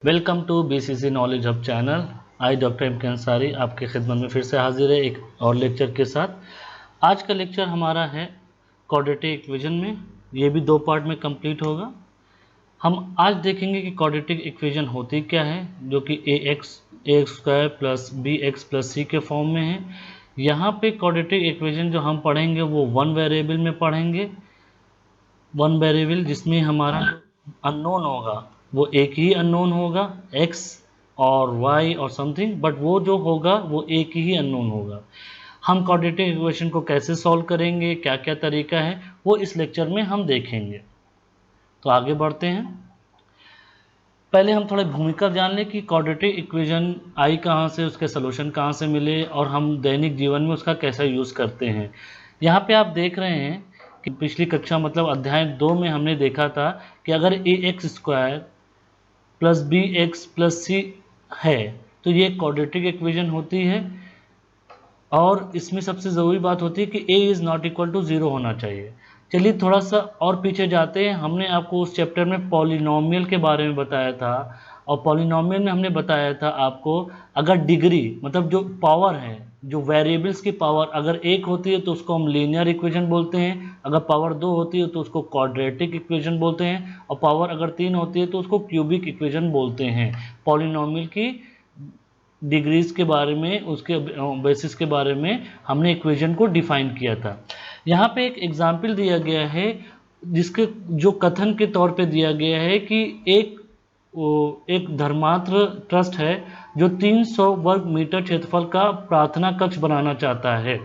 Welcome to BCC knowledge hub channel. I doctor M K Ansari आपकी खिदमत में फिर से हाजिर है एक और लेक्चर के साथ। आज का लेक्चर हमारा है क्वाड्रेटिक इक्वेशन में, ये भी दो पार्ट में कंप्लीट होगा। हम आज देखेंगे कि क्वाड्रेटिक इक्वेशन होती क्या है, जो कि A x square plus B x plus C के फॉर्म में है। यहाँ पे क्वाड्रेटिक इक्वेशन जो हम पढ़ेंगे वो वन वेरिएबल में पढ़ेंगे, वन वेरिएबल जिसमें हमारा अननोन होगा वो एक ही अननोन होगा, x और y और समथिंग, बट वो जो होगा वो एक ही अननोन होगा। हम क्वाड्रेटिक इक्वेशन को कैसे सॉल्व करेंगे, क्या क्या तरीका है, वो इस लेक्चर में हम देखेंगे। तो आगे बढ़ते हैं। पहले हम थोड़ा भूमिका जान लें कि क्वाड्रेटिक इक्वेशन आई कहाँ से, उसके सलूशन कहाँ से मिले और हम दैनिक जीवन में उसका कैसा यूज़ करते हैं। यहाँ पे आप देख रहे हैं कि पिछली कक्षा मतलब अध्याय 2 में हमने देखा था कि अगर A x square plus B x plus C है तो ये क्वाड्रेटिक इक्वेशन होती है, और इसमें सबसे ज़रूरी बात होती है कि A is not equal to 0 होना चाहिए। चलिए थोड़ा सा और पीछे जाते हैं। हमने आपको उस चैप्टर में पॉलिनोमियल के बारे में बताया था, और पॉलिनोमियल में हमने बताया था आपको अगर डिग्री मतलब जो पावर है, जो वेरिएबल्स की पावर अगर एक होती है तो उसको हम लीनियर इक्वेशन बोलते हैं, अगर पावर 2 होती है तो उसको क्वाड्रेटिक इक्वेशन बोलते हैं, और पावर अगर 3 होती है तो उसको क्यूबिक इक्वेशन बोलते हैं। पॉलिनोमियल की डिग्रीज के बारे में, उसके बेसिस के बारे में हमने इक्वेशन को डिफाइन किया था। यहाँ पे एक एग्जाम्पल दिया गया है जिसके जो कथन के तौर पे दिया गया है कि एक धर्मांतर ट्रस्ट है जो 300 वर्ग मीटर क्षेत्रफल का प्रार्थना कक्ष बनाना चाहता है,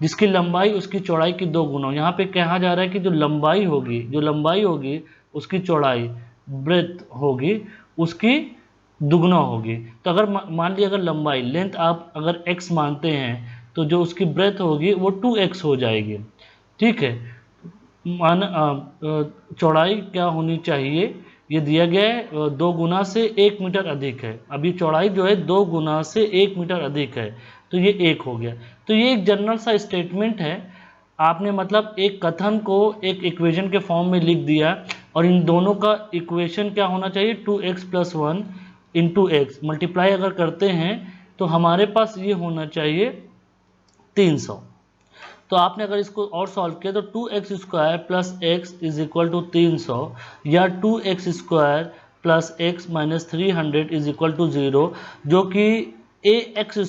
जिसकी लंबाई उसकी चौड़ाई की 2 गुना। यहाँ पे कहा जा रहा है कि जो लंबाई होगी उसकी चौड़ाई ब्रेथ होगी उसकी दुगना होगी। तो अगर मान लिया अगर लंबाई लेंथ आप अगर x मानते हैं तो जो उसकी ब्रेथ होगी वो 2x हो जाएगी। ठीक है, चौड़ाई क्या होनी चाहिए, ये दिया गया है 2 गुना से 1 मीटर अधिक है। अभी चौड़ाई जो है 2 गुना से 1 मीटर अधिक है तो ये 1 हो गया। तो ये एक जनरल सा स्टेटमेंट है, आपने मतलब एक कथन को एक इक्वेशन के फॉर्म में लिख दिया, और इन दोनों का इक्वेशन क्या होना चाहिए 2x + 1 इंटू एक्स, मल्टीप्लाई अगर करते हैं तो हमारे पास ये होना चाहिए 300। तो आपने अगर इसको और सॉल्व किया तो 2x² + x is equal to 300, या 2x² + x - 300 is equal to 0, जो कि ax²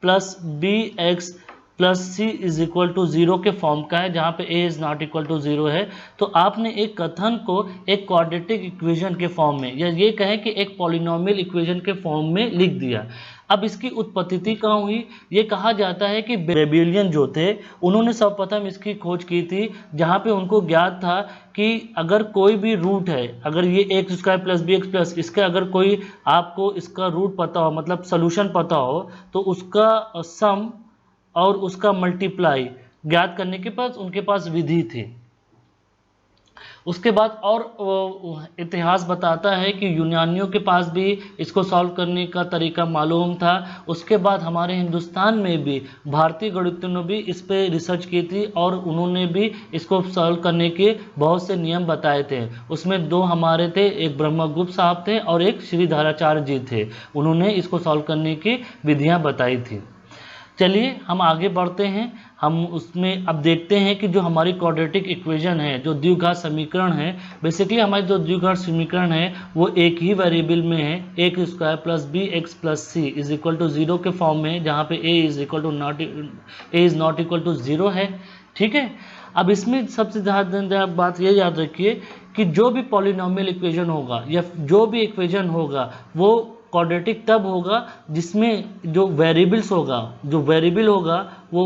+ bx + c is equal to 0 के फॉर्म का है, जहाँ पे a is not equal to 0 है। तो आपने एक कथन को एक क्वाड्रेटिक इक्वेशन के फॉर्म में, या ये कहें कि एक पॉलिनोमियल इक्वेशन के फॉर्म में लिख दिया। अब इसकी उत्पत्ति कहाँ हुई, ये कहा जाता है कि बेबिलियन जो थे उन्होंने सर्वप्रथम इसकी खोज की थी, जहाँ पे उनको ज्ञात था कि अगर कोई भी रूट है, अगर ये x² + bx + इसका अगर कोई आपको इसका रूट पता हो, मतलब सोल्यूशन पता हो, तो उसका सम और उसका मल्टीप्लाई ज्ञात करने के पास उनके पास विधि थी। उसके बाद और इतिहास बताता है कि यूनानियों के पास भी इसको सॉल्व करने का तरीका मालूम था। उसके बाद हमारे हिंदुस्तान में भी भारतीय गणितज्ञों ने भी इस पर रिसर्च की थी, और उन्होंने भी इसको सॉल्व करने के बहुत से नियम बताए थे। उसमें 2 हमारे थे, एक ब्रह्मगुप्त साहब थे और एक श्रीधराचार्य जी थे, उन्होंने इसको सॉल्व करने की विधियाँ बताई थी। चलिए हम आगे बढ़ते हैं। हम उसमें अब देखते हैं कि जो हमारी क्वाड्रेटिक इक्वेशन है, जो द्विघात समीकरण है, बेसिकली हमारी जो द्विघात समीकरण है वो एक ही वेरिएबल में है, a² + bx + c is equal to 0 के फॉर्म में है, जहाँ पे a is not equal to 0 है। ठीक है, अब इसमें सबसे ज़्यादा बात ये याद रखिए कि जो भी पॉलिनोमियल इक्वेशन होगा या जो भी इक्वेशन होगा वो क्वाड्रेटिक तब होगा जिसमें जो वेरिएबल होगा वो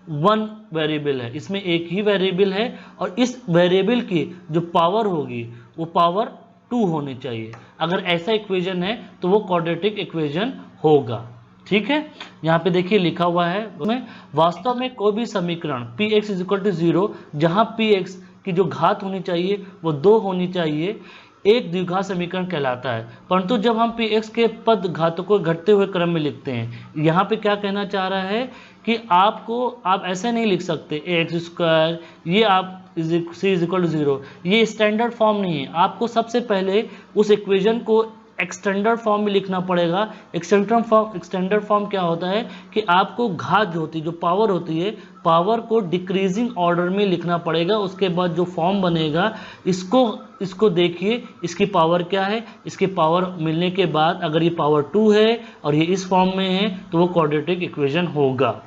1 वेरिएबल है, इसमें एक ही वेरिएबल है, और इस वेरिएबल की जो पावर होगी वो पावर 2 होनी चाहिए। अगर ऐसा इक्वेशन है तो वो क्वाड्रेटिक इक्वेशन होगा। ठीक है, यहाँ पे देखिए लिखा हुआ है उसमें, वास्तव में कोई भी समीकरण px = 0 जहाँ px की जो घात होनी चाहिए वो 2 होनी चाहिए, एक द्विघात समीकरण कहलाता है। परंतु जब हम px के पद घातों को घटते हुए क्रम में लिखते हैं, यहाँ पे क्या कहना चाह रहा है कि आप ऐसे नहीं लिख सकते ax², ये आप c = 0, ये स्टैंडर्ड फॉर्म नहीं है। आपको सबसे पहले उस इक्वेशन को एक्सटेंडर फॉर्म में लिखना पड़ेगा। एक्सटेंडर फॉर्म क्या होता है कि आपको घात जो होती है, जो पावर होती है, पावर को डिक्रीजिंग ऑर्डर में लिखना पड़ेगा। उसके बाद जो फॉर्म बनेगा, इसको देखिए, इसकी पावर क्या है। इसकी पावर मिलने के बाद अगर ये पावर 2 है और ये इस फॉर्म में है तो वो क्वाड्रेटिक इक्वेशन होगा।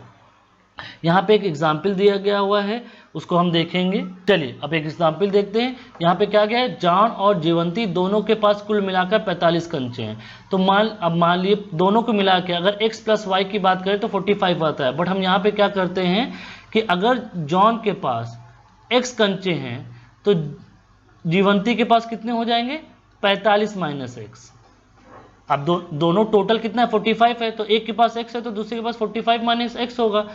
यहाँ पे एक एग्जाम्पल दिया गया हुआ है, उसको हम देखेंगे। चलिए अब एक एग्जाम्पल देखते हैं। यहाँ पे क्या गया है, जॉन और जीवंती दोनों के पास कुल मिलाकर 45 कंचे हैं। तो मान लिए दोनों को मिला के अगर x प्लस वाई की बात करें तो 45 आता है। बट हम यहाँ पे क्या करते हैं कि अगर जॉन के पास x कंचे हैं तो जीवंती के पास कितने हो जाएंगे, 45 माइनस एक्स। अब दोनों टोटल कितना है, 45 है, तो एक के पास x है तो दूसरे के पास 45 माइनस एक्स होगा।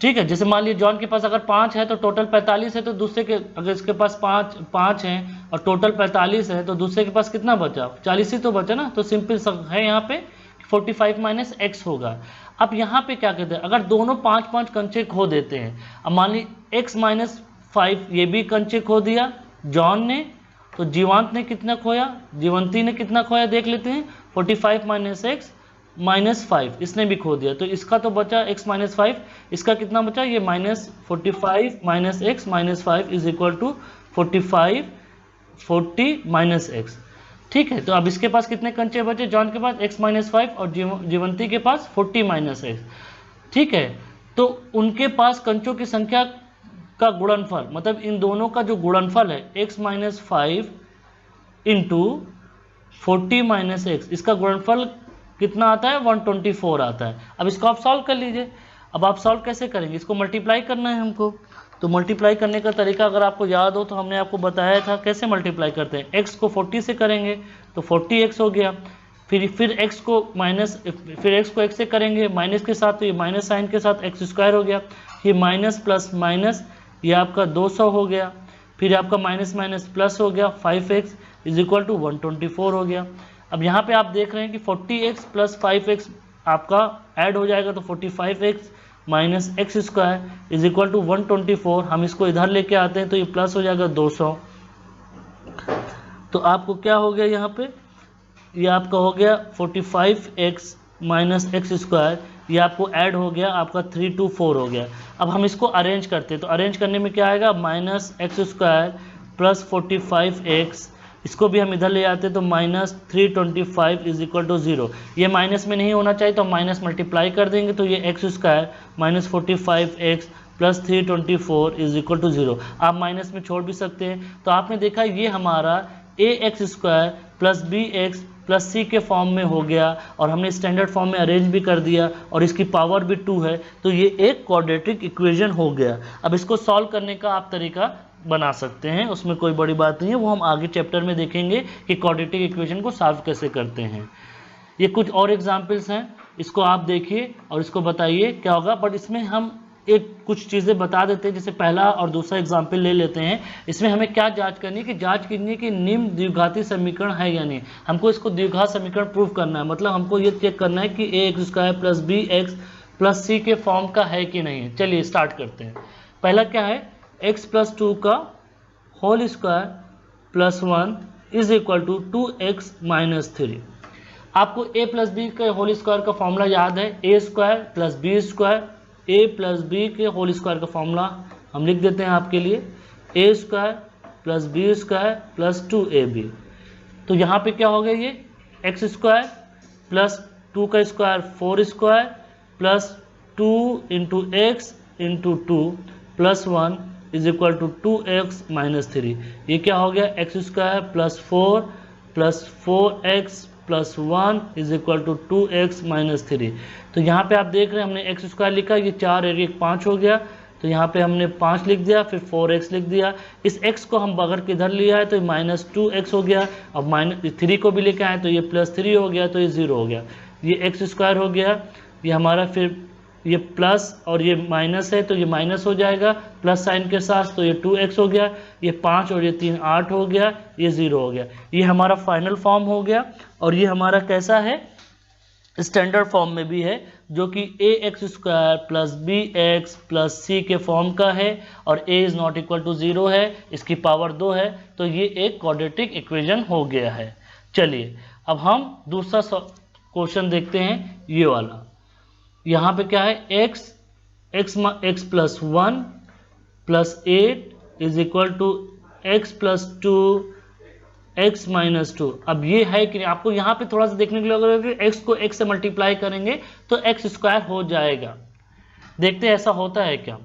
ठीक है, जैसे मान लीजिए जॉन के पास अगर 5 है तो टोटल 45 है, तो दूसरे के अगर इसके पास 5 है और टोटल 45 है तो दूसरे के पास कितना बचा, 40 ही तो बचा ना। तो सिंपल है यहाँ पे 45 माइनस एक्स होगा। अब यहाँ पे क्या कहते हैं, अगर दोनों 5-5 कंचे खो देते हैं, अब मान लीजिए x माइनस 5 ये भी कंचे खो दिया जॉन ने, तो जीवांत ने कितना खोया, जीवंती ने कितना खोया देख लेते हैं। 45 माइनस एक्स माइनस 5 इसने भी खो दिया, तो इसका तो बचा x माइनस 5, इसका कितना बचा, ये minus 45 minus x minus 5 is equal to 40 minus x. ठीक है, तो अब इसके पास कितने कंचे बचे, जॉन के पास x माइनस 5 और जीवंती के पास 40 माइनस एक्स। ठीक है, तो उनके पास कंचों की संख्या का गुणनफल, मतलब इन दोनों का जो गुणनफल है x minus 5 into 40 minus x, इसका गुणनफल कितना आता है, 124 आता है। अब इसको आप सॉल्व कर लीजिए। अब आप सॉल्व कैसे करेंगे, इसको मल्टीप्लाई करना है हमको। तो मल्टीप्लाई करने का तरीका अगर आपको याद हो तो हमने आपको बताया था कैसे मल्टीप्लाई करते हैं। x को 40 से करेंगे तो 40x हो गया, फिर x को x से करेंगे माइनस के साथ, तो ये माइनस साइन के साथ x स्क्वायर हो गया, ये माइनस प्लस माइनस ये आपका 200 हो गया, फिर आपका माइनस माइनस प्लस हो गया 5x इज इक्वल टू 124 हो गया। अब यहाँ पे आप देख रहे हैं कि 40x प्लस 5x आपका ऐड हो जाएगा, तो 45x minus x square is equal to 124। हम इसको इधर लेके आते हैं तो ये प्लस हो जाएगा 200। तो आपको क्या हो गया यहाँ पे, ये आपका हो गया 45x माइनस एक्स स्क्वायर, ये आपको ऐड हो गया, आपका 324 हो गया। अब हम इसको अरेंज करते हैं, तो अरेंज करने में क्या आएगा, minus x square plus 45x, इसको भी हम इधर ले आते हैं तो माइनस 325 इज इक्वल टू 0। ये माइनस में नहीं होना चाहिए तो हम माइनस मल्टीप्लाई कर देंगे, तो ये x square minus 45x plus 324 is equal to 0। आप माइनस में छोड़ भी सकते हैं। तो आपने देखा ये हमारा A x square plus B x plus C के फॉर्म में हो गया, और हमने स्टैंडर्ड फॉर्म में अरेंज भी कर दिया, और इसकी पावर भी 2 है, तो ये एक क्वाड्रेटिक इक्वेशन हो गया। अब इसको सॉल्व करने का आप तरीका बना सकते हैं, उसमें कोई बड़ी बात नहीं है, वो हम आगे चैप्टर में देखेंगे कि क्वाड्रेटिक इक्वेशन को सॉल्व कैसे करते हैं। ये कुछ और एग्जांपल्स हैं, इसको आप देखिए और इसको बताइए क्या होगा। बट इसमें हम एक कुछ चीज़ें बता देते हैं, जैसे पहला और दूसरा एग्जाम्पल ले लेते हैं। इसमें हमें क्या जांच करनी है कि जांच करनी कि निम्न द्विघाती समीकरण है या नहीं। हमको इसको द्विघात समीकरण प्रूव करना है, मतलब हमको ये चेक करना है कि A x square plus B x plus C के फॉर्म का है कि नहीं है। चलिए स्टार्ट करते हैं। पहला क्या है, x प्लस 2 का whole square plus 1 is equal to 2x minus 3। आपको a प्लस बी के होल स्क्वायर का फॉर्मूला याद है, A square plus B square, a plus B के होल स्क्वायर का फॉर्मूला हम लिख देते हैं आपके लिए, a square plus B square plus 2ab। तो यहाँ पे क्या हो गया, ये x स्क्वायर प्लस 2 का square 4 square plus 2 into x into 2 plus 1 is equal to 2x minus 3। ये क्या हो गया, x square plus 4x plus 1 is equal to 2x minus 3। तो यहाँ पे आप देख रहे हैं हमने एक्स स्क्वायर लिखा, ये 4 और 1 5 हो गया, तो यहाँ पे हमने 5 लिख दिया, फिर 4x लिख दिया। इस x को हम बगैर किधर लिया है तो माइनस 2x हो गया। अब माइनस 3 को भी लेके आए तो ये प्लस 3 हो गया, तो ये 0 हो गया। ये एक्स स्क्वायर हो गया, ये हमारा फिर ये प्लस और ये माइनस है तो ये माइनस हो जाएगा प्लस साइन के साथ, तो ये 2x हो गया, ये 5 और ये 3 8 हो गया, ये 0 हो गया। ये हमारा फाइनल फॉर्म हो गया। और ये हमारा कैसा है, स्टैंडर्ड फॉर्म में भी है, जो कि A x square plus B x plus C के फॉर्म का है, और a is not equal to 0 है, इसकी पावर 2 है, तो ये एक क्वाड्रेटिक इक्वेशन हो गया है। चलिए अब हम दूसरा क्वेश्चन देखते हैं, ये वाला। यहाँ पे क्या है, x plus 1 plus 8 is equal to x plus 2 x minus 2। अब ये है कि आपको यहाँ पे थोड़ा सा देखने के लिए अगर x को x से मल्टीप्लाई करेंगे तो x स्क्वायर हो जाएगा। देखते हैं ऐसा होता है क्या।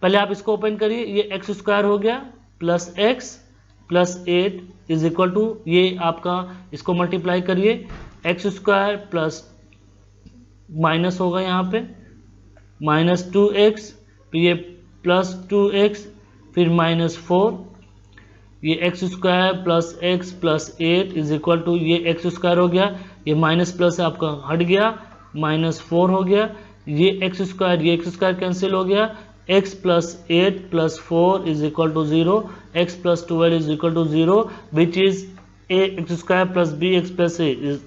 पहले आप इसको ओपन करिए, ये एक्स स्क्वायर हो गया plus x plus 8 is equal to, ये आपका इसको मल्टीप्लाई करिए, एक्स स्क्वायर प्लस माइनस होगा यहाँ पे माइनस 2x, फिर ये प्लस 2x, फिर माइनस 4, ये x square plus x plus 8 is equal to, ये एक्स स्क्वायर हो गया, ये माइनस प्लस आपका हट गया, माइनस 4 हो गया, ये एक्स स्क्वायर कैंसिल हो गया, x plus 8 plus 4 is equal to 0, x plus 12 is equal to 0, which is a x square plus B x plus a is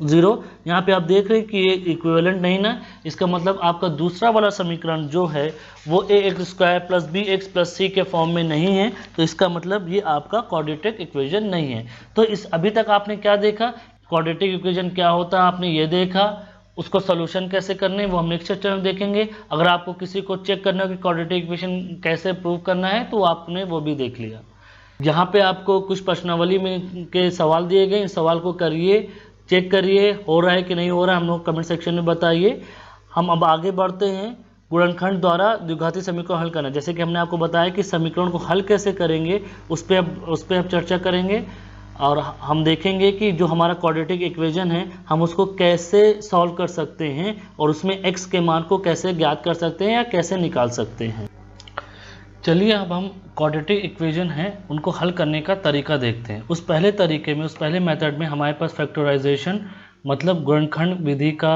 0। यहाँ पे आप देख रहे हैं कि ये इक्विवेलेंट नहीं ना, इसका मतलब आपका दूसरा वाला समीकरण जो है वो A x square plus B x plus C के फॉर्म में नहीं है, तो इसका मतलब ये आपका क्वाड्रेटिक इक्वेशन नहीं है। तो इस अभी तक आपने क्या देखा, क्वाड्रेटिक इक्वेशन क्या होता है आपने ये देखा, उसको सोल्यूशन कैसे करने वो हम नेक्स्ट चैप्टर में देखेंगे। अगर आपको किसी को चेक करना है कि क्वाड्रेटिक इक्वेशन कैसे प्रूव करना है तो आपने वो भी देख लिया। यहाँ पे आपको कुछ प्रश्नावली में के सवाल दिए गए, इस सवाल को करिए, चेक करिए हो रहा है कि नहीं हो रहा है, हम लोग कमेंट सेक्शन में बताइए। हम अब आगे बढ़ते हैं, गुणनखंड द्वारा द्विघाती समीकरण हल करना। जैसे कि हमने आपको बताया कि समीकरण को हल कैसे करेंगे उस पर अब चर्चा करेंगे, और हम देखेंगे कि जो हमारा क्वाड्रेटिक इक्वेशन है हम उसको कैसे सॉल्व कर सकते हैं और उसमें x के मान को कैसे ज्ञात कर सकते हैं या कैसे निकाल सकते हैं। चलिए अब हम क्वाड्रेटिक इक्वेशन हैं उनको हल करने का तरीका देखते हैं। उस पहले मेथड में हमारे पास फैक्टराइजेशन मतलब गुणनखंड विधि का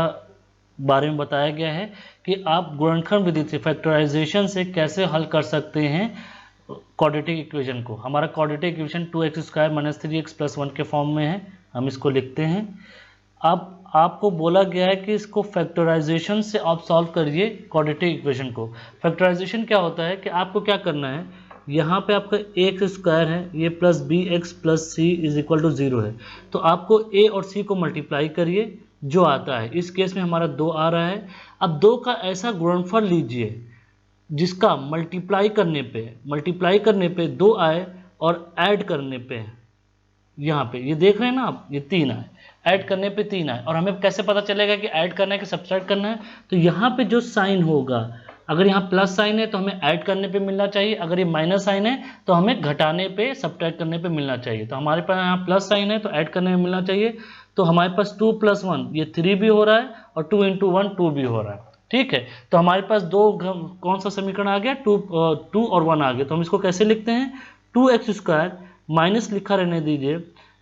बारे में बताया गया है कि आप गुणनखंड विधि से फैक्टराइजेशन से कैसे हल कर सकते हैं क्वाड्रेटिक इक्वेशन को। हमारा quadratic equation 2x square minus 3x plus 1 के फॉर्म में है, हम इसको लिखते हैं। अब आपको बोला गया है कि इसको फैक्टराइजेशन से आप सॉल्व करिए क्वाड्रेटिक इक्वेशन को। फैक्टराइजेशन क्या होता है कि आपको क्या करना है, यहाँ पे आपका एक्स स्क्वायर है, ये plus B x plus C is equal to 0 है, तो आपको ए और सी को मल्टीप्लाई करिए जो आता है। इस केस में हमारा 2 आ रहा है। अब 2 का ऐसा गुणनफल लीजिए जिसका मल्टीप्लाई करने पे 2 आए और ऐड करने पे यहाँ पे ये देख रहे हैं ना आप, ये 3 आए, ऐड करने पे 3 आए। और हमें कैसे पता चलेगा कि ऐड करना है कि सब्ट्रैक्ट करना है, तो यहाँ पे जो साइन होगा, अगर यहाँ प्लस साइन है तो हमें ऐड करने पे मिलना चाहिए, अगर ये माइनस साइन है तो हमें घटाने पे सब्ट्रैक्ट करने पे मिलना चाहिए। तो हमारे पास यहाँ प्लस साइन है तो ऐड करने में मिलना चाहिए, तो हमारे पास 2 + 1 ये 3 भी हो रहा है और 2 × 1 2 भी हो रहा है। ठीक है, तो हमारे पास कौन सा समीकरण आ गया, 2 और 1 आ गया। तो हम इसको कैसे लिखते हैं, 2x स्क्वायर माइनस लिखा रहने दीजिए,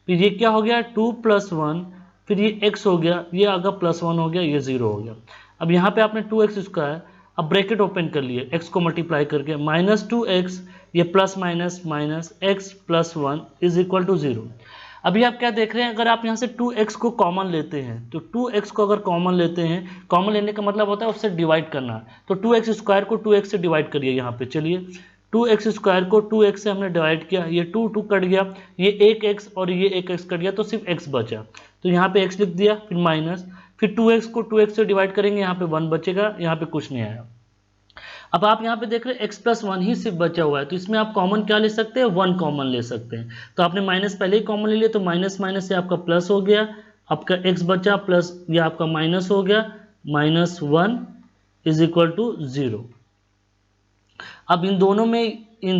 फिर ये क्या हो गया 2 + 1, फिर ये x हो गया, ये आगे +1 हो गया, ये 0 हो गया। अब यहाँ पे आपने 2x स्क्वायर, अब ब्रैकेट ओपन कर लिए x को मल्टीप्लाई करके, -2x, ये plus minus minus x + 1 is equal to 0। अभी आप क्या देख रहे हैं, अगर आप यहाँ से 2x को कॉमन लेते हैं, तो 2x को अगर कॉमन लेते हैं, कॉमन लेने का मतलब होता है उससे डिवाइड करना। तो 2x स्क्वायर को 2x से डिवाइड करिए। यहाँ पे चलिए 2x स्क्वायर को 2x से हमने डिवाइड किया, ये 2 कट गया, ये 1x और ये 1x कट गया, तो सिर्फ x बचा। तो यहाँ पे x लिख दिया, फिर माइनस, फिर 2x को 2x से डिवाइड करेंगे, यहाँ पे 1 बचेगा, यहाँ पे कुछ नहीं आया। अब आप यहाँ पे देख रहे हैं x + 1 ही सिर्फ बचा हुआ है, तो इसमें आप कॉमन क्या ले सकते हैं, 1 कॉमन ले सकते हैं। तो आपने माइनस पहले ही कॉमन ले लिया, तो माइनस माइनस से आपका प्लस हो गया, आपका x बचा प्लस ये आपका माइनस हो गया, -1 इज इक्वल टू 0। अब इन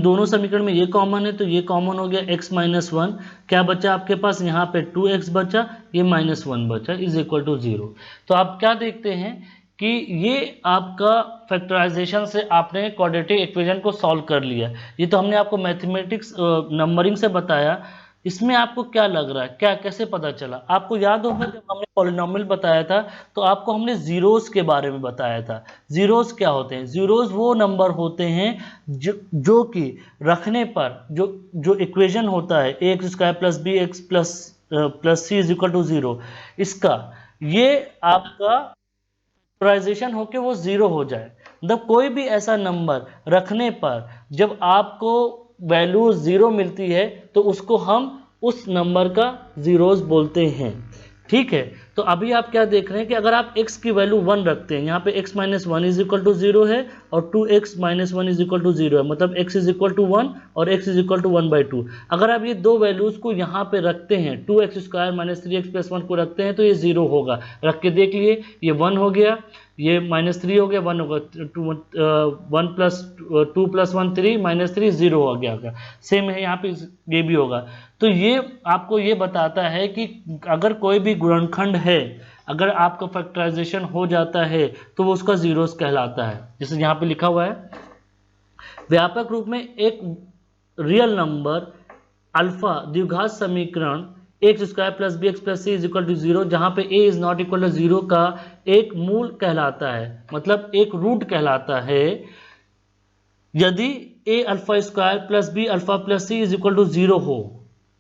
दोनों समीकरण में ये कॉमन है, तो ये कॉमन हो गया, x - 1 क्या बचा आपके पास, यहाँ पे 2x बचा, ये -1 बचा, इज इक्वल टू 0। तो आप क्या देखते हैं कि ये आपका फैक्टराइजेशन से आपने क्वाड्रेटिक इक्वेशन को सॉल्व कर लिया। ये तो हमने आपको मैथमेटिक्स नंबरिंग से बताया, इसमें आपको क्या लग रहा है, क्या कैसे पता चला? आपको याद होगा जब हमने पॉलिनोमियल बताया था तो आपको हमने जीरोस के बारे में बताया था। जीरोस क्या होते हैं? जीरोस वो नंबर होते हैं जो कि रखने पर जो इक्वेशन होता है ax square plus B x plus C is equal to 0, इसका ये आपका फैक्टराइजेशन होके वो 0 हो जाए। मतलब कोई भी ऐसा नंबर रखने पर जब आपको वैल्यू 0 मिलती है तो उसको हम उस नंबर का जीरोस बोलते हैं। ठीक है, तो अभी आप क्या देख रहे हैं कि अगर आप x की वैल्यू 1 रखते हैं, यहाँ पे x minus one is equal to 0 है और 2x minus one is equal to 0 है, मतलब x इज इक्वल टू 1 और x इज इक्वल टू 1/2। अगर आप ये दो वैल्यूज को यहाँ पे रखते हैं, 2x square minus 3x plus 1 को रखते हैं तो ये 0 होगा। रख के देख लिए, ये 1 हो गया, ये -3 हो गया, 1 होगा, 1 प्लस 2 प्लस 1 3 -3 0 हो गया। सेम है यहाँ पे, ये भी होगा। तो ये आपको ये बताता है कि अगर कोई भी गुणनखंड है, अगर आपका फैक्टराइजेशन हो जाता है तो वो उसका जीरोस कहलाता है। जैसे यहाँ पे लिखा हुआ है, व्यापक रूप में एक रियल नंबर अल्फा द्विघात समीकरण x square plus B x plus C is equal to 0, जहाँ पे ए इज नॉट इक्वल टू 0 का एक मूल कहलाता है, मतलब एक रूट कहलाता है, यदि A alpha square plus B alpha plus C is equal to 0 हो।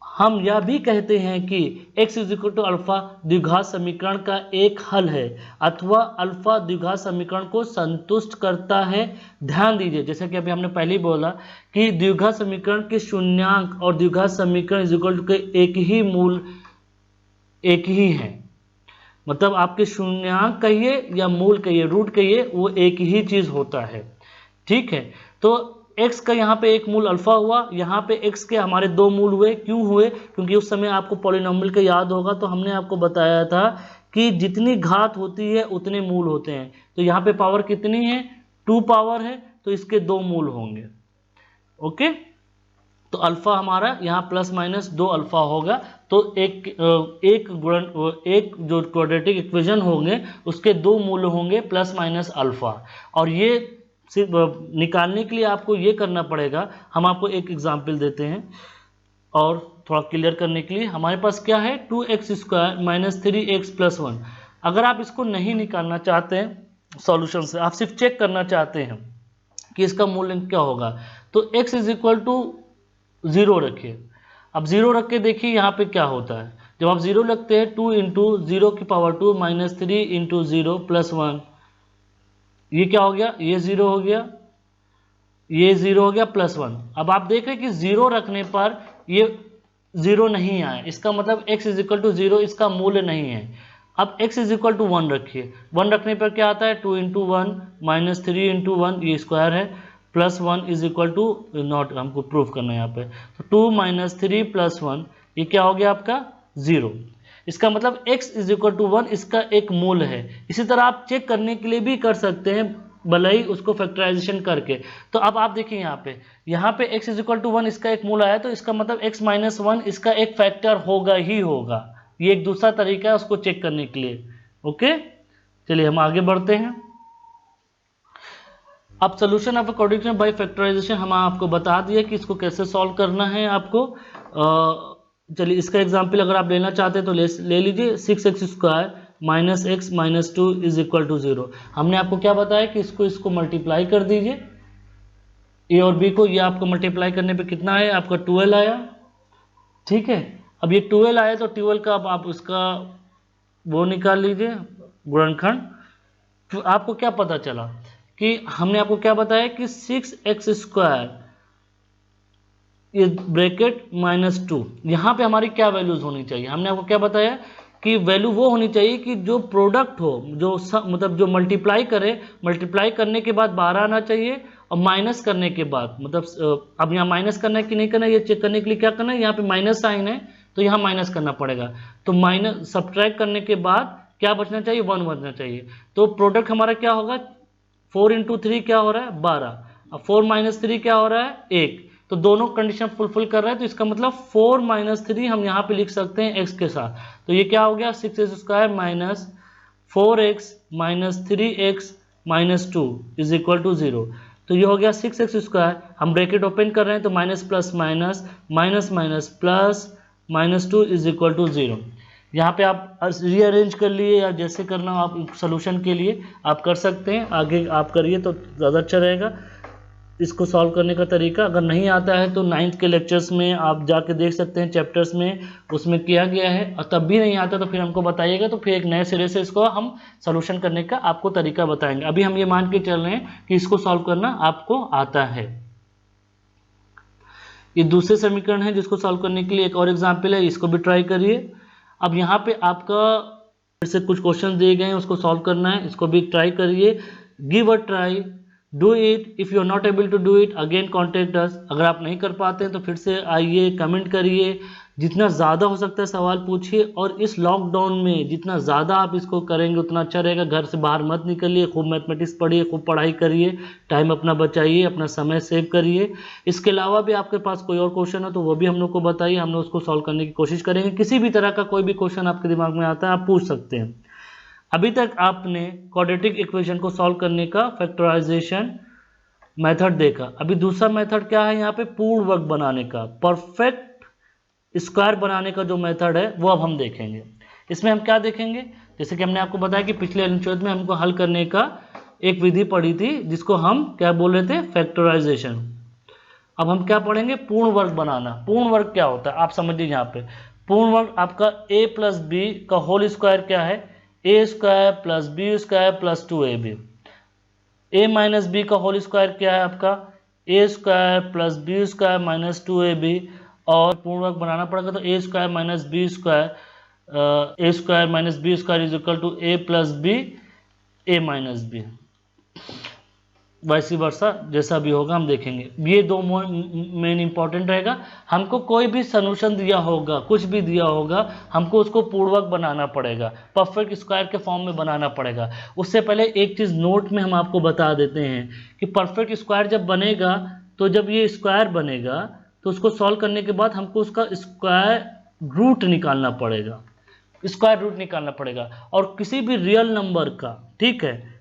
हम यह भी कहते हैं कि x is equal to alpha द्विघात समीकरण का एक हल है अथवा अल्फा द्विघात समीकरण को संतुष्ट करता है। ध्यान दीजिए, जैसे कि अभी हमने पहले ही बोला कि द्विघात समीकरण के शून्यांक और द्विघात समीकरण इज इक्वल टू के एक ही मूल एक ही है, मतलब आपके शून्यांक कहिए या मूल कहिए, रूट कहिए, वो एक ही चीज होता है। ठीक है, तो x का यहाँ पे एक मूल अल्फा हुआ, यहाँ पे x के हमारे दो मूल हुए। क्यों हुए? क्योंकि उस समय आपको पॉलिनोमियल का याद होगा तो हमने आपको बताया था कि जितनी घात होती है उतने मूल होते हैं। तो यहाँ पे पावर कितनी है? 2 पावर है, तो इसके दो मूल होंगे। ओके, तो अल्फा हमारा यहाँ प्लस माइनस 2 अल्फा होगा। तो एक जो क्वाड्रेटिक इक्वेशन होंगे उसके दो मूल होंगे प्लस माइनस अल्फा। और ये सिर्फ निकालने के लिए आपको ये करना पड़ेगा। हम आपको एक एग्जाम्पल देते हैं और थोड़ा क्लियर करने के लिए। हमारे पास क्या है? 2x square minus 3x plus 1। अगर आप इसको नहीं निकालना चाहते हैं सॉल्यूशन से, आप सिर्फ चेक करना चाहते हैं कि इसका मूल्य क्या होगा, तो x इज इक्वल टू 0 रखिए। अब 0 रख के देखिए यहाँ पे क्या होता है। जब आप 0 रखते हैं, 2 इंटू 0 की पावर 2 माइनस 3 इंटू 0 प्लस 1, ये क्या हो गया? ये 0 हो गया, ये 0 हो गया, प्लस 1। अब आप देख रहे हैं कि 0 रखने पर ये 0 नहीं आया, इसका मतलब x इज इक्वल टू 0 इसका मूल्य नहीं है। अब x इज इक्वल टू 1 रखिए। 1 रखने पर क्या आता है? 2 इंटू 1 माइनस 3 इंटू 1, ये स्क्वायर है, plus 1 is equal to not, हमको प्रूफ करना है यहाँ पे। तो 2 माइनस 3 प्लस 1, ये क्या हो गया आपका? 0। इसका मतलब x इज इक्वल टू 1 इसका एक मूल है। इसी तरह आप चेक करने के लिए भी कर सकते हैं, भले ही उसको फैक्टराइजेशन करके। तो अब आप देखिए यहाँ पे x इज इक्वल टू 1 इसका एक मूल आया, तो इसका मतलब x माइनस 1 इसका एक फैक्टर होगा ही होगा। ये एक दूसरा तरीका है उसको चेक करने के लिए। ओके, चलिए हम आगे बढ़ते हैं। अब solution of coordination by factorization हम आपको बता दिया कि इसको कैसे सॉल्व करना है आपको। चलिए इसका एग्जाम्पल अगर आप लेना चाहते हैं तो ले लीजिए। 6x square minus x minus 2 is equal to 0। हमने आपको क्या बताया कि इसको मल्टीप्लाई कर दीजिए, ए और बी को। ये आपको मल्टीप्लाई करने पे कितना है? आपका 12 आया। ठीक है, अब ये 12 आया तो 12 का अब आप उसका वो निकाल लीजिए गुणनखंड। तो आपको क्या पता चला कि हमने आपको क्या बताया कि 6x स्क्वायर ये ब्रैकेट माइनस 2, यहाँ पे हमारी क्या वैल्यूज होनी चाहिए? हमने आपको क्या बताया कि वैल्यू वो होनी चाहिए कि जो प्रोडक्ट हो, जो मतलब जो मल्टीप्लाई करे, मल्टीप्लाई करने के बाद 12 आना चाहिए, और माइनस करने के बाद, मतलब अब यहाँ माइनस करना है कि नहीं करना है ये चेक करने के लिए क्या करना है, यहाँ पे माइनस साइन है तो यहाँ माइनस करना पड़ेगा। तो माइनस सब्ट्रैक्ट करने के बाद क्या बचना चाहिए? 1 बचना चाहिए। तो प्रोडक्ट हमारा क्या होगा? 4 इंटू 3 क्या हो रहा है? 12। अब 4 माइनस 3 क्या हो रहा है? 1। तो दोनों कंडीशन फुलफिल कर रहा है, तो इसका मतलब 4 माइनस 3 हम यहाँ पे लिख सकते हैं x के साथ। तो ये क्या हो गया? 6x square minus 4x minus 3x minus 2 is equal to 0। तो ये हो गया 6x स्क्वायर। हम ब्रैकेट ओपन कर रहे हैं तो minus plus minus minus minus plus minus 2 is equal to 0। यहाँ पे आप रीअरेंज कर लिए या जैसे करना आप सोल्यूशन के लिए आप कर सकते हैं, आगे आप करिए तो ज़्यादा अच्छा रहेगा। इसको सॉल्व करने का तरीका अगर नहीं आता है तो 9th के लेक्चर्स में आप जाके देख सकते हैं, चैप्टर्स में उसमें किया गया है। और तब भी नहीं आता तो फिर हमको बताइएगा, तो फिर एक नए सिरे से इसको हम सोल्यूशन करने का आपको तरीका बताएंगे। अभी हम ये मान के चल रहे हैं कि इसको सॉल्व करना आपको आता है। ये दूसरे समीकरण है जिसको सॉल्व करने के लिए एक और एग्जाम्पल है, इसको भी ट्राई करिए। अब यहाँ पे आपका फिर से कुछ क्वेश्चन दिए गए हैं, उसको सॉल्व करना है, इसको भी ट्राई करिए। Give a try, do it, if you are not able to do it again contact us. अगर आप नहीं कर पाते हैं तो फिर से आइए, कमेंट करिए, जितना ज़्यादा हो सकता है सवाल पूछिए। और इस लॉकडाउन में जितना ज़्यादा आप इसको करेंगे उतना अच्छा रहेगा। घर से बाहर मत निकलिए, खूब मैथमेटिक्स पढ़िए, खूब पढ़ाई करिए, टाइम अपना बचाइए, अपना समय सेव करिए। इसके अलावा भी आपके पास कोई और क्वेश्चन हो तो वो भी हम लोग को बताइए, हम लोग उसको सॉल्व करने की कोशिश करेंगे। किसी भी तरह का कोई भी क्वेश्चन आपके दिमाग में आता है आप पूछ सकते हैं। अभी तक आपने क्वाड्रेटिक इक्वेशन को सॉल्व करने का फैक्टराइजेशन मेथड देखा। अभी दूसरा मेथड क्या है यहाँ पे, पूर्ण वर्ग बनाने का, परफेक्ट स्क्वायर बनाने का जो मेथड है वो अब हम देखेंगे। इसमें हम क्या देखेंगे, जैसे कि हमने आपको बताया कि पिछले अनुच्छेद में हमको हल करने का एक विधि पढ़ी थी जिसको हम क्या बोल रहे थे, फैक्टराइजेशन। अब हम क्या पढ़ेंगे, पूर्ण वर्ग बनाना। पूर्ण वर्ग क्या होता है आप समझिए। यहाँ पे पूर्ण वर्ग आपका a प्लस बी का होल स्क्वायर क्या है, a square plus B square plus 2ab। a minus b का होल स्क्वायर क्या है आपका, a square plus B square minus 2ab। और पूर्ण वर्ग बनाना पड़ेगा तो a square minus b square, a square minus b square is equal to a plus b, a minus b, वैसी वर्षा जैसा भी होगा हम देखेंगे। ये दो मेन इंपॉर्टेंट रहेगा। हमको कोई भी सॉल्यूशन दिया होगा, कुछ भी दिया होगा, हमको उसको पूर्वक बनाना पड़ेगा, परफेक्ट स्क्वायर के फॉर्म में बनाना पड़ेगा। उससे पहले एक चीज़ नोट में हम आपको बता देते हैं कि परफेक्ट स्क्वायर जब बनेगा तो जब ये स्क्वायर बनेगा तो उसको सॉल्व करने के बाद हमको उसका स्क्वायर रूट निकालना पड़ेगा, स्क्वायर रूट निकालना पड़ेगा। और किसी भी रियल नंबर का, ठीक है,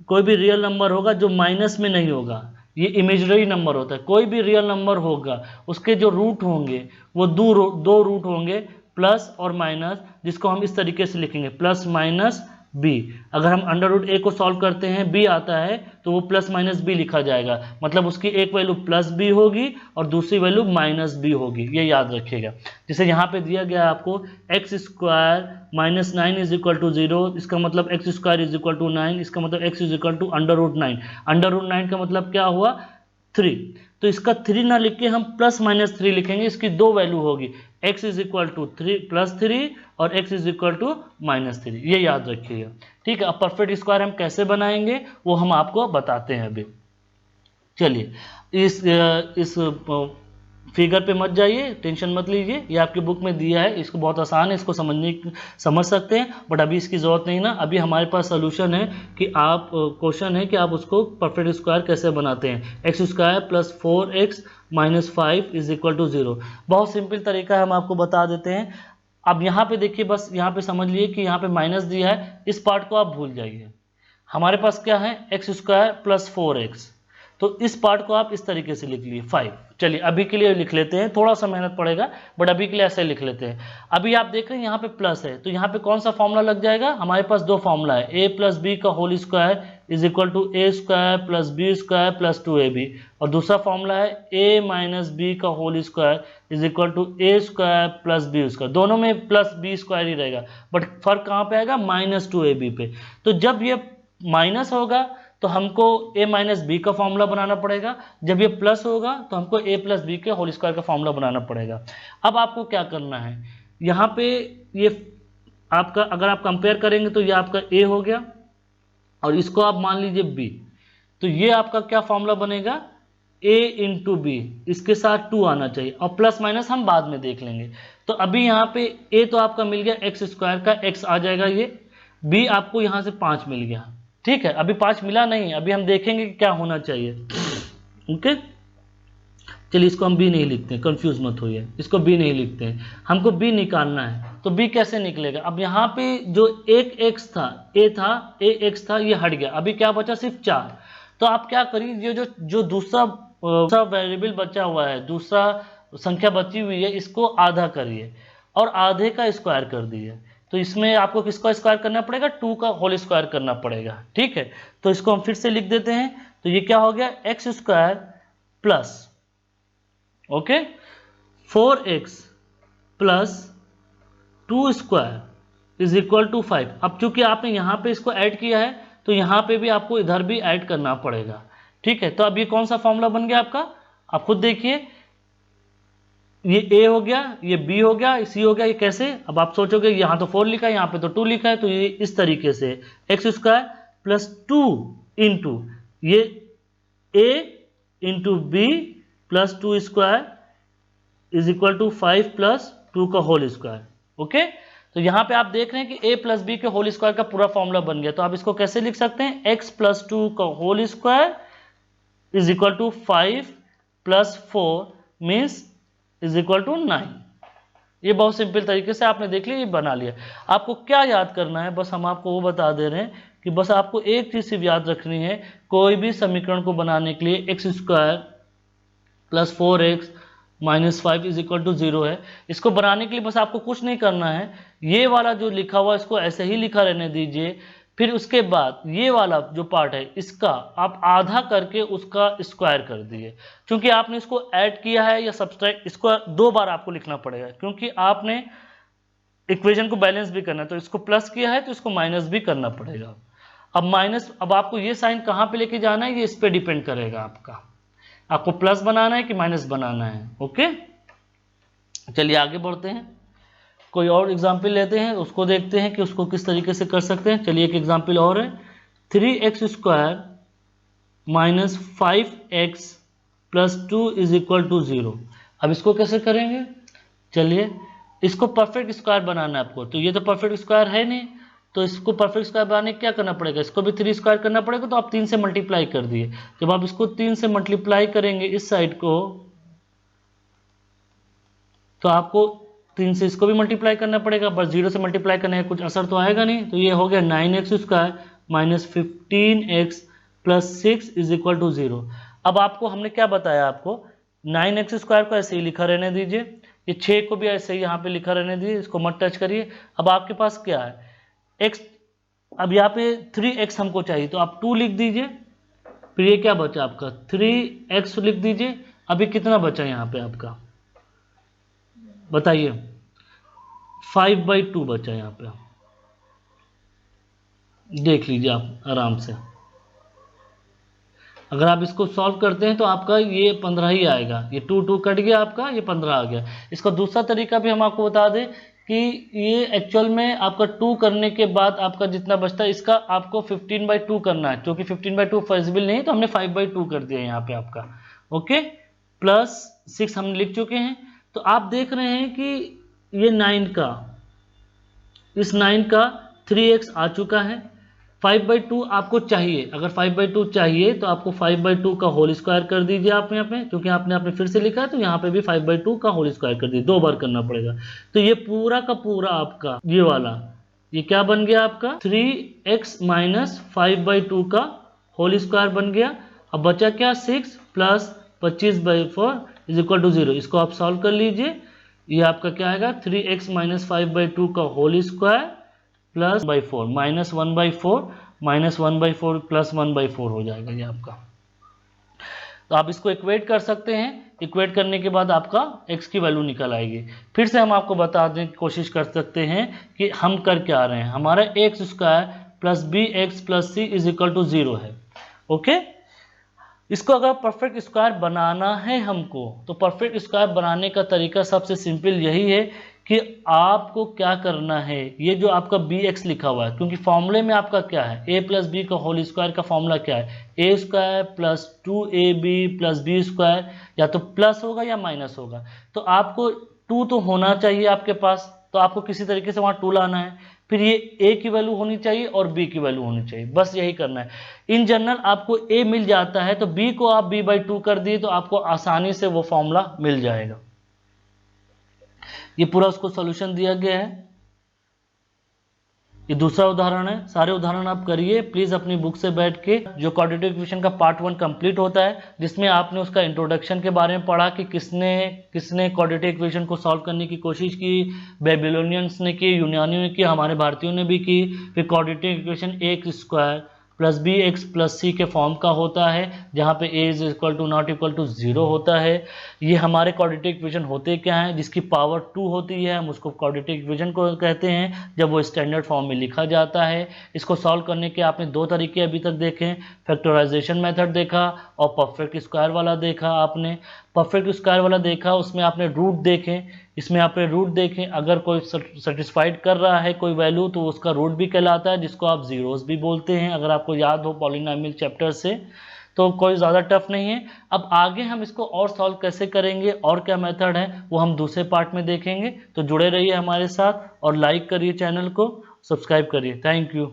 कोई भी रियल नंबर होगा जो माइनस में नहीं होगा, ये इमेजिनरी नंबर होता है। कोई भी रियल नंबर होगा उसके जो रूट होंगे वो दो रूट होंगे, प्लस और माइनस, जिसको हम इस तरीके से लिखेंगे प्लस माइनस बी। अगर हम अंडर रूट ए को सॉल्व करते हैं बी आता है तो वो प्लस माइनस बी लिखा जाएगा, मतलब उसकी एक वैल्यू प्लस बी होगी और दूसरी वैल्यू माइनस बी होगी, ये याद रखिएगा। जैसे यहाँ पे दिया गया आपको x square minus 9 is equal to 0, इसका मतलब x square is equal to 9, इसका मतलब x is equal to under root 9। Under root 9 का मतलब क्या हुआ, 3। तो इसका 3 ना लिख के हम प्लस माइनस 3 लिखेंगे, इसकी दो वैल्यू होगी, x is equal to 3 plus 3 और x is equal to minus 3, ये याद रखिएगा, ठीक है। अब परफेक्ट स्क्वायर हम कैसे बनाएंगे वो हम आपको बताते हैं अभी। चलिए इस फिगर पे मत जाइए, टेंशन मत लीजिए, ये आपकी बुक में दिया है, इसको बहुत आसान है, इसको समझ सकते हैं, बट अभी इसकी ज़रूरत नहीं ना। अभी हमारे पास सोल्यूशन है कि आप क्वेश्चन है कि आप उसको परफेक्ट स्क्वायर कैसे बनाते हैं। X square plus 4x minus 5 is equal to 0, बहुत सिंपल तरीका है, हम आपको बता देते हैं। अब यहाँ पे देखिए, बस यहाँ पे समझ लिए कि यहाँ पे माइनस दिया है, इस पार्ट को आप भूल जाइए। हमारे पास क्या है, एक्स स्क्वायर प्लस 4x, तो इस पार्ट को आप इस तरीके से लिख लिए 5। चलिए अभी के लिए लिख लेते हैं, थोड़ा सा मेहनत पड़ेगा बट अभी के लिए ऐसे लिख लेते हैं। अभी आप देख रहे हैं यहाँ पे प्लस है तो यहाँ पे कौन सा फॉर्मूला लग जाएगा, हमारे पास दो फॉर्मूला है, a प्लस बी का whole square is equal to a square plus B square plus 2ab, और दूसरा फॉर्मूला है a माइनस बी का whole square is equal to a square plus B square. दोनों में प्लस बी स्क्वायर ही रहेगा but फर्क कहाँ पे आएगा, माइनस 2ab पे। तो जब ये माइनस होगा तो हमको a माइनस बी का फॉर्मूला बनाना पड़ेगा, जब ये प्लस होगा तो हमको a प्लस बी के होल स्क्वायर का फॉर्मूला बनाना पड़ेगा। अब आपको क्या करना है, यहाँ पे ये आपका अगर आप कंपेयर करेंगे तो ये आपका a हो गया और इसको आप मान लीजिए b, तो ये आपका क्या फॉर्मूला बनेगा, a इंटू बी, इसके साथ 2 आना चाहिए और प्लस माइनस हम बाद में देख लेंगे। तो अभी यहाँ पे a तो आपका मिल गया एक्स स्क्वायर का, x आ जाएगा ये, b आपको यहाँ से 5 मिल गया, ठीक है। अभी 5 मिला नहीं, अभी हम देखेंगे कि क्या होना चाहिए, ओके। चलिए इसको हम b नहीं लिखते हैं, कंफ्यूज मत होइए, इसको b नहीं लिखते हैं, हमको b निकालना है। तो b कैसे निकलेगा, अब यहाँ पे जो एक x था, a x था, ये हट गया, अभी क्या बचा, सिर्फ 4। तो आप क्या करिए, ये जो दूसरा वेरिएबल बचा हुआ है, दूसरा संख्या बची हुई है, इसको आधा करिए और आधे का स्क्वायर कर दिए। तो इसमें आपको किसका स्क्वायर करना पड़ेगा, 2 का होल स्क्वायर करना पड़ेगा, ठीक है। तो इसको हम फिर से लिख देते हैं, तो ये क्या हो गया, x square plus, okay, 4x plus 2 square is equal to 5। अब चूंकि आपने यहाँ पे इसको ऐड किया है तो यहाँ पे भी आपको इधर भी ऐड करना पड़ेगा, ठीक है। तो अब ये कौन सा फॉर्मूला बन गया आपका, आप खुद देखिए, ये a हो गया, ये b हो गया, c हो गया, ये कैसे? अब आप सोचोगे यहाँ तो 4 लिखा है, यहाँ पे तो 2 लिखा है, तो ये इस तरीके से एक्स स्क्वायर प्लस 2 इंटू ये a into b plus 2 square is equal to 5 plus 2 का होल स्क्वायर। ओके, तो यहाँ पे आप देख रहे हैं कि a प्लस बी के होल स्क्वायर का पूरा फॉर्मूला बन गया। तो आप इसको कैसे लिख सकते हैं? x प्लस 2 का whole square is equal to 5 plus 4 means is equal to 9। ये बहुत सिंपल तरीके से आपने देख लिया, ये बना लिया। आपको क्या याद करना है, बस हम आपको वो बता दे रहे हैं कि बस आपको एक चीज सिर्फ याद रखनी है, कोई भी समीकरण को बनाने के लिए x square plus 4x minus 5 is equal to 0 है। इसको बनाने के लिए बस आपको कुछ नहीं करना है, ये वाला जो लिखा हुआ इसको ऐसे ही लिखा रहने दीजिए। फिर उसके बाद ये वाला जो पार्ट है इसका आप आधा करके उसका स्क्वायर कर दीजिए। क्योंकि आपने इसको ऐड किया है या सब्सट्रैक्ट, इसको 2 बार आपको लिखना पड़ेगा, क्योंकि आपने इक्वेशन को बैलेंस भी करना है। तो इसको प्लस किया है तो इसको माइनस भी करना पड़ेगा। अब माइनस, अब आपको ये साइन कहाँ पे लेके जाना है, ये इस पे डिपेंड करेगा आपको प्लस बनाना है कि माइनस बनाना है। ओके, चलिए आगे बढ़ते हैं, कोई और एग्जाम्पल लेते हैं, उसको देखते हैं कि उसको किस तरीके से कर सकते हैं। चलिए एक एग्जाम्पल और है, 3x square minus 5x plus 2 is equal to 0। अब इसको कैसे करेंगे? चलिए इसको परफेक्ट स्क्वायर बनाना है आपको। तो ये तो परफेक्ट स्क्वायर है नहीं, तो इसको परफेक्ट स्क्वायर बनाने क्या करना पड़ेगा? इसको भी 3 स्क्वायर करना पड़ेगा। तो आप 3 से मल्टीप्लाई कर दिए। जब आप इसको 3 से मल्टीप्लाई करेंगे इस साइड को, तो आपको 3 से इसको भी मल्टीप्लाई करना पड़ेगा, बस 0 से मल्टीप्लाई करने का कुछ असर तो आएगा नहीं। तो ये हो गया 9x square minus 15x plus 6 is equal to 0। अब आपको हमने क्या बताया, आपको 9x स्क्वायर को ऐसे ही लिखा रहने दीजिए, ये 6 को भी ऐसे ही यहाँ पे लिखा रहने दीजिए, इसको मत टच करिए। अब आपके पास क्या है, x, अब यहाँ पे 3x हमको चाहिए, तो आप 2 लिख दीजिए। फिर ये क्या बचा आपका 3x लिख दीजिए। अभी कितना बचा यहाँ पे आपका, बताइए? 5/2 बचा यहाँ पे, देख लीजिए आप आराम से। अगर आप इसको सॉल्व करते हैं तो आपका ये 15 ही आएगा, ये 2 कट गया आपका, ये 15 आ गया। इसका दूसरा तरीका भी हम आपको बता दें कि ये एक्चुअल में आपका 2 करने के बाद आपका जितना बचता है इसका आपको 15/2 करना है। क्योंकि 15/2 फॉसिबल नहीं, तो हमने 5/2 कर दिया यहाँ पे आपका। ओके, प्लस 6 हम लिख चुके हैं। तो आप देख रहे हैं कि ये 9 का, इस 9 का 3x आ चुका है। 5/2 आपको चाहिए, अगर 5/2 चाहिए तो आपको 5/2 का होल स्क्वायर कर दीजिए आप यहाँ पे, क्योंकि आपने फिर से लिखा है तो यहाँ पे भी 5/2 का होल स्क्वायर कर दीजिए, 2 बार करना पड़ेगा। तो ये पूरा का पूरा आपका ये वाला, ये क्या बन गया आपका 3x माइनस 5/2 का होल स्क्वायर बन गया। अब बचा क्या 6 प्लस 25/4 इज इक्वल टू 0। इसको आप सॉल्व कर लीजिए, ये आपका क्या आएगा 3x माइनस 5/2 का whole square plus 1/4 minus 1/4 minus 1/4 plus 1/4 हो जाएगा ये आपका। तो आप इसको इक्वेट कर सकते हैं, इक्वेट करने के बाद आपका x की वैल्यू निकल आएगी। फिर से हम आपको बता दें, कोशिश कर सकते हैं कि हम कर क्या रहे हैं। हमारा x square plus bx plus c is equal to 0 है। ओके, इसको अगर परफेक्ट स्क्वायर बनाना है हमको, तो परफेक्ट स्क्वायर बनाने का तरीका सबसे सिंपल यही है कि आपको क्या करना है, ये जो आपका bx लिखा हुआ है, क्योंकि फॉर्मूले में आपका क्या है a प्लस बी का होल स्क्वायर का फॉर्मूला क्या है, a square plus 2ab plus B square, या तो प्लस होगा या माइनस होगा। तो आपको 2 तो होना चाहिए आपके पास, तो आपको किसी तरीके से वहाँ 2 लाना है। फिर ये a की वैल्यू होनी चाहिए और b की वैल्यू होनी चाहिए, बस यही करना है। इन जनरल आपको a मिल जाता है, तो b को आप b/2 कर दिए तो आपको आसानी से वो फॉर्मूला मिल जाएगा। ये पूरा उसको सॉल्यूशन दिया गया है। ये दूसरा उदाहरण है। सारे उदाहरण आप करिए प्लीज अपनी बुक से बैठ के। जो क्वाड्रेटिक इक्वेशन का पार्ट 1 कंप्लीट होता है, जिसमें आपने उसका इंट्रोडक्शन के बारे में पढ़ा कि किसने क्वाड्रेटिक इक्वेशन को सॉल्व करने की कोशिश की। बेबीलोनियंस ने की, यूनानियों ने की, हमारे भारतीयों ने भी की। फिर quadratic equation x square plus B x plus C के फॉर्म का होता है, जहाँ पे ए is equal to not equal to 0 होता है। ये हमारे क्वाड्रेटिक इक्वेशन होते क्या हैं, जिसकी पावर 2 होती है, हम उसको क्वाड्रेटिक इक्वेशन को कहते हैं जब वो स्टैंडर्ड फॉर्म में लिखा जाता है। इसको सॉल्व करने के आपने दो तरीके अभी तक देखे, फैक्टराइजेशन मेथड देखा और परफेक्ट स्क्वायर वाला देखा। आपने परफेक्ट स्क्वायर वाला देखा, उसमें आपने रूट देखे, इसमें आपने रूट देखें, अगर कोई सेटिस्फाइड कर रहा है कोई वैल्यू तो उसका रूट भी कहलाता है, जिसको आप जीरोस भी बोलते हैं, अगर आपको याद हो पॉलिनोमियल चैप्टर से। तो कोई ज़्यादा टफ नहीं है। अब आगे हम इसको और सॉल्व कैसे करेंगे और क्या मेथड है वो हम दूसरे पार्ट में देखेंगे। तो जुड़े रहिए हमारे साथ और लाइक करिए, चैनल को सब्सक्राइब करिए। Thank you.